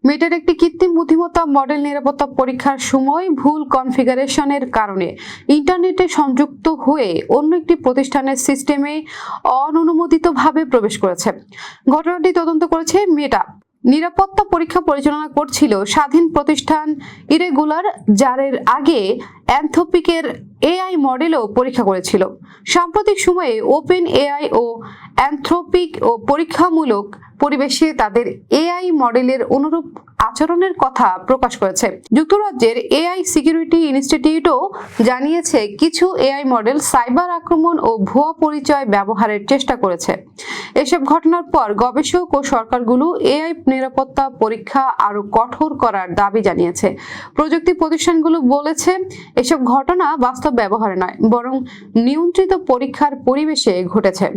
মেটার একটি কৃত্রিম বুদ্ধিমত্তা মডেল নিরাপত্তা পরীক্ষার সময় ভুল কনফিগারেশনের কারণে ইন্টারনেটে সংযুক্ত হয়ে অন্য একটি প্রতিষ্ঠানের সিস্টেমে অননুমোদিতভাবে প্রবেশ করেছে। ঘটনাটি তদন্ত করেছে মেটা। নিরাপত্তা পরীক্ষা পরিচালনা করছিল স্বাধীন প্রতিষ্ঠান ইরেগুলার, যারের আগে অ্যানথ্রপিকের এআই মডেলও পরীক্ষা করেছিল। সাম্প্রতিক সময়ে ওপেন এআই ও অ্যানথ্রপিক ও পরীক্ষামূলক পরিবেশে তাদের এআই মডেলের অনুরূপ আচরণের কথা প্রকাশ করেছে। যুক্তরাজ্যের এআই সিকিউরিটি ইনস্টিটিউটও জানিয়েছে কিছু এআই মডেল সাইবার আক্রমণ ও ভুয়া পরিচয় ব্যবহারের চেষ্টা করেছে। এসব ঘটনার পর গবেষক ও সরকারগুলো এআই নিরাপত্তা পরীক্ষা আরো কঠোর করার দাবি জানিয়েছে। প্রযুক্তি প্রতিষ্ঠানগুলো বলেছে এসব ঘটনা বাস্তব ব্যবহারে নয়, বরং নিয়ন্ত্রিত পরীক্ষার পরিবেশে ঘটেছে।